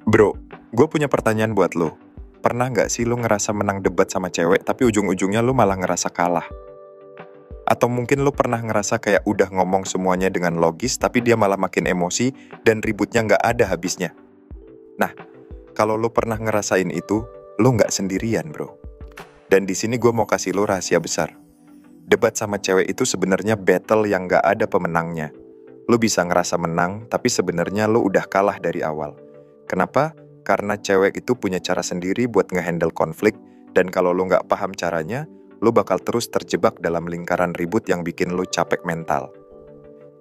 Bro, gue punya pertanyaan buat lo. Pernah nggak sih lo ngerasa menang debat sama cewek, tapi ujung-ujungnya lo malah ngerasa kalah? Atau mungkin lo pernah ngerasa kayak udah ngomong semuanya dengan logis, tapi dia malah makin emosi dan ributnya nggak ada habisnya? Nah, kalau lo pernah ngerasain itu, lo nggak sendirian, bro. Dan di sini gue mau kasih lo rahasia besar. Debat sama cewek itu sebenarnya battle yang nggak ada pemenangnya. Lo bisa ngerasa menang, tapi sebenarnya lo udah kalah dari awal. Kenapa? Karena cewek itu punya cara sendiri buat ngehandle konflik, dan kalau lo nggak paham caranya, lo bakal terus terjebak dalam lingkaran ribut yang bikin lo capek mental.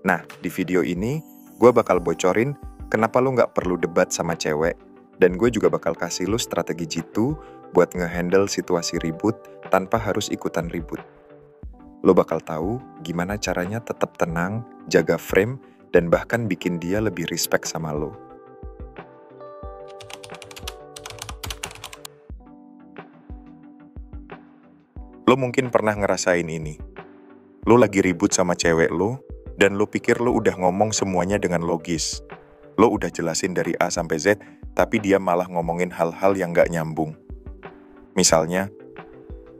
Nah, di video ini, gue bakal bocorin kenapa lo nggak perlu debat sama cewek, dan gue juga bakal kasih lo strategi jitu buat ngehandle situasi ribut tanpa harus ikutan ribut. Lo bakal tahu gimana caranya tetap tenang, jaga frame, dan bahkan bikin dia lebih respect sama lo. Lo mungkin pernah ngerasain ini. Lo lagi ribut sama cewek lo, dan lo pikir lo udah ngomong semuanya dengan logis. Lo udah jelasin dari A sampai Z, tapi dia malah ngomongin hal-hal yang gak nyambung. Misalnya,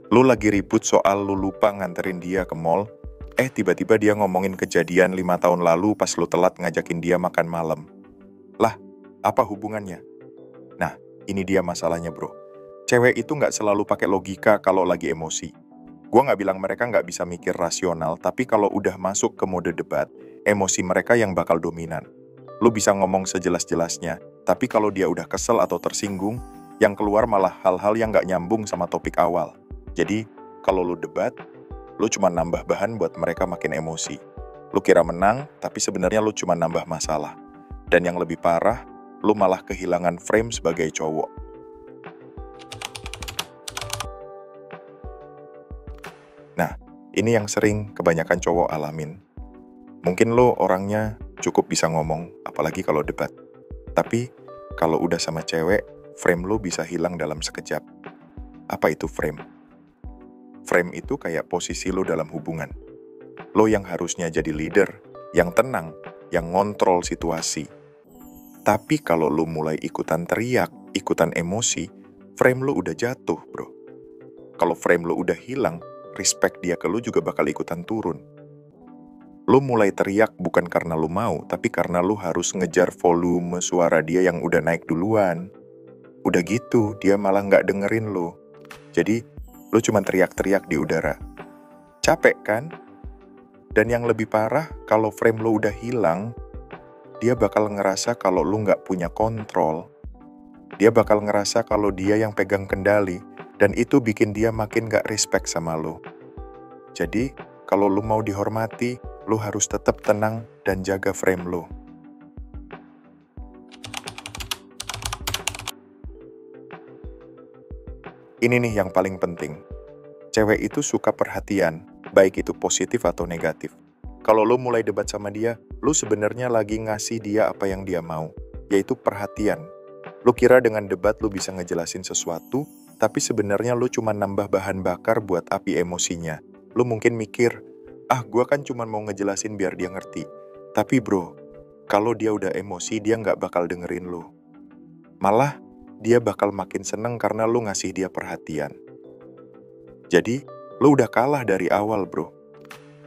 lo lagi ribut soal lo lupa nganterin dia ke mall, tiba-tiba dia ngomongin kejadian 5 tahun lalu pas lo telat ngajakin dia makan malam. Lah, apa hubungannya? Nah, ini dia masalahnya, bro. Cewek itu nggak selalu pakai logika kalau lagi emosi. Gua nggak bilang mereka nggak bisa mikir rasional, tapi kalau udah masuk ke mode debat, emosi mereka yang bakal dominan. Lu bisa ngomong sejelas-jelasnya, tapi kalau dia udah kesel atau tersinggung, yang keluar malah hal-hal yang nggak nyambung sama topik awal. Jadi, kalau lu debat, lu cuma nambah bahan buat mereka makin emosi. Lu kira menang, tapi sebenarnya lu cuma nambah masalah. Dan yang lebih parah, lu malah kehilangan frame sebagai cowok. Nah, ini yang sering kebanyakan cowok alamin. Mungkin lo orangnya cukup bisa ngomong, apalagi kalau debat. Tapi, kalau udah sama cewek, frame lo bisa hilang dalam sekejap. Apa itu frame? Frame itu kayak posisi lo dalam hubungan. Lo yang harusnya jadi leader, yang tenang, yang ngontrol situasi. Tapi kalau lo mulai ikutan teriak, ikutan emosi, frame lo udah jatuh, bro. Kalau frame lo udah hilang, respect dia ke lu juga bakal ikutan turun. Lu mulai teriak bukan karena lu mau, tapi karena lu harus ngejar volume suara dia yang udah naik duluan. Udah gitu, dia malah nggak dengerin lu. Jadi, lu cuma teriak-teriak di udara. Capek kan? Dan yang lebih parah, kalau frame lu udah hilang, dia bakal ngerasa kalau lu nggak punya kontrol. Dia bakal ngerasa kalau dia yang pegang kendali, dan itu bikin dia makin gak respect sama lo. Jadi, kalau lo mau dihormati, lo harus tetap tenang dan jaga frame lo. Ini nih yang paling penting. Cewek itu suka perhatian, baik itu positif atau negatif. Kalau lo mulai debat sama dia, lo sebenarnya lagi ngasih dia apa yang dia mau, yaitu perhatian. Lo kira dengan debat lo bisa ngejelasin sesuatu, tapi sebenarnya lo cuma nambah bahan bakar buat api emosinya. Lo mungkin mikir, gue kan cuma mau ngejelasin biar dia ngerti. Tapi bro, kalau dia udah emosi, dia nggak bakal dengerin lo. Malah, dia bakal makin seneng karena lo ngasih dia perhatian. Jadi, lo udah kalah dari awal, bro.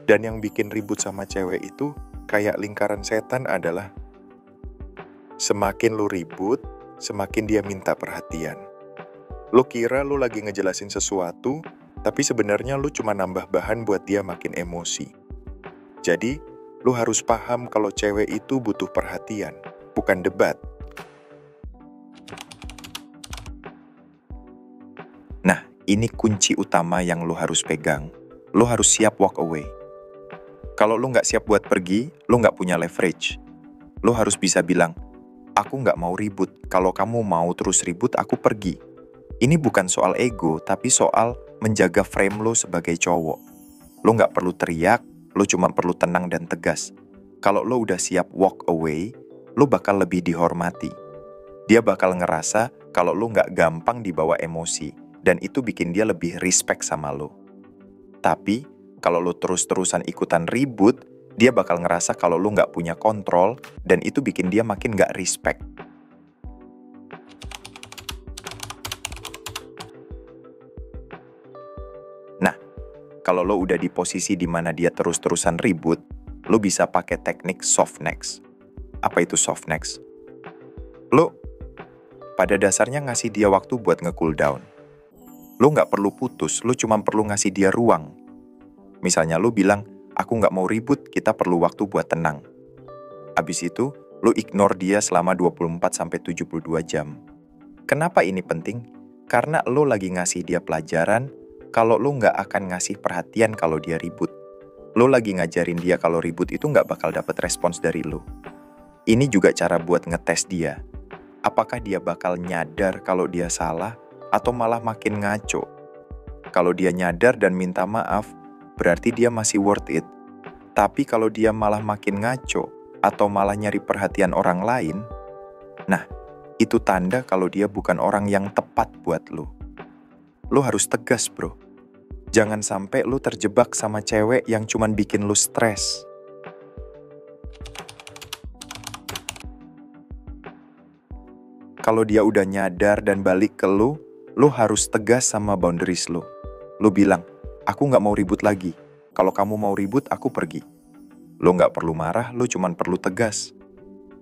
Dan yang bikin ribut sama cewek itu, kayak lingkaran setan adalah, semakin lo ribut, semakin dia minta perhatian. Lo kira lo lagi ngejelasin sesuatu, tapi sebenarnya lo cuma nambah bahan buat dia makin emosi. Jadi, lo harus paham kalau cewek itu butuh perhatian, bukan debat. Nah, ini kunci utama yang lo harus pegang. Lo harus siap walk away. Kalau lo nggak siap buat pergi, lo nggak punya leverage. Lo harus bisa bilang, aku nggak mau ribut. Kalau kamu mau terus ribut, aku pergi. Ini bukan soal ego, tapi soal menjaga frame lo sebagai cowok. Lo nggak perlu teriak, lo cuma perlu tenang dan tegas. Kalau lo udah siap walk away, lo bakal lebih dihormati. Dia bakal ngerasa kalau lo nggak gampang dibawa emosi, dan itu bikin dia lebih respect sama lo. Tapi, kalau lo terus-terusan ikutan ribut, dia bakal ngerasa kalau lo nggak punya kontrol, dan itu bikin dia makin nggak respect. Kalau lo udah di posisi di mana dia terus-terusan ribut, lo bisa pakai teknik soft next. Apa itu soft next? Lo pada dasarnya ngasih dia waktu buat nge-cool down. Lo nggak perlu putus, lo cuma perlu ngasih dia ruang. Misalnya lo bilang, aku nggak mau ribut, kita perlu waktu buat tenang. Abis itu, lo ignore dia selama 24-72 jam. Kenapa ini penting? Karena lo lagi ngasih dia pelajaran kalau lo nggak akan ngasih perhatian kalau dia ribut. Lo lagi ngajarin dia kalau ribut itu nggak bakal dapet respons dari lo. Ini juga cara buat ngetes dia. Apakah dia bakal nyadar kalau dia salah atau malah makin ngaco? Kalau dia nyadar dan minta maaf, berarti dia masih worth it. Tapi kalau dia malah makin ngaco atau malah nyari perhatian orang lain, nah, itu tanda kalau dia bukan orang yang tepat buat lo. Lo harus tegas, bro. Jangan sampai lo terjebak sama cewek yang cuman bikin lo stres. Kalau dia udah nyadar dan balik ke lo harus tegas sama boundaries lo. Lo bilang, aku nggak mau ribut lagi. Kalau kamu mau ribut, aku pergi. Lo nggak perlu marah, lo cuman perlu tegas.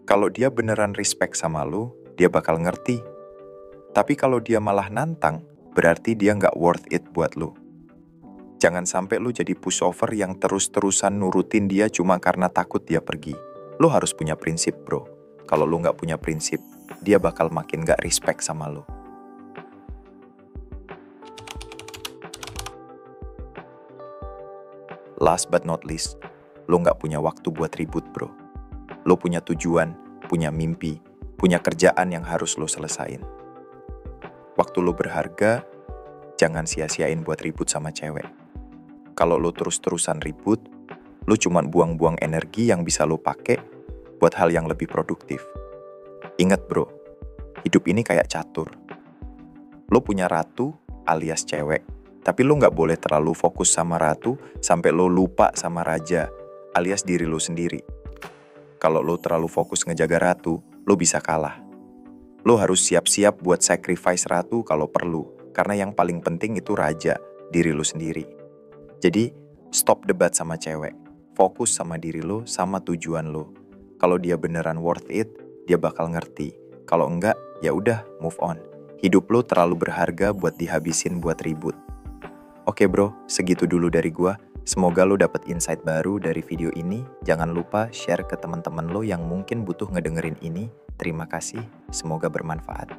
Kalau dia beneran respect sama lo, dia bakal ngerti. Tapi kalau dia malah nantang, berarti dia nggak worth it buat lo. Jangan sampai lo jadi pushover yang terus-terusan nurutin dia cuma karena takut dia pergi. Lo harus punya prinsip, bro. Kalau lo nggak punya prinsip, dia bakal makin nggak respect sama lo. Last but not least, lo nggak punya waktu buat ribut, bro. Lo punya tujuan, punya mimpi, punya kerjaan yang harus lo selesain. Waktu lo berharga, jangan sia-siain buat ribut sama cewek. Kalau lo terus-terusan ribut, lo cuma buang-buang energi yang bisa lo pakai buat hal yang lebih produktif. Ingat, bro, hidup ini kayak catur. Lo punya ratu alias cewek, tapi lo nggak boleh terlalu fokus sama ratu sampai lo lupa sama raja alias diri lo sendiri. Kalau lo terlalu fokus ngejaga ratu, lo bisa kalah. Lo harus siap-siap buat sacrifice ratu kalau perlu, karena yang paling penting itu raja, diri lo sendiri. Jadi, stop debat sama cewek. Fokus sama diri lo, sama tujuan lo. Kalau dia beneran worth it, dia bakal ngerti. Kalau enggak, ya udah, move on. Hidup lo terlalu berharga buat dihabisin buat ribut. Oke bro, segitu dulu dari gua. Semoga lo dapet insight baru dari video ini. Jangan lupa share ke teman-teman lo yang mungkin butuh ngedengerin ini. Terima kasih, semoga bermanfaat.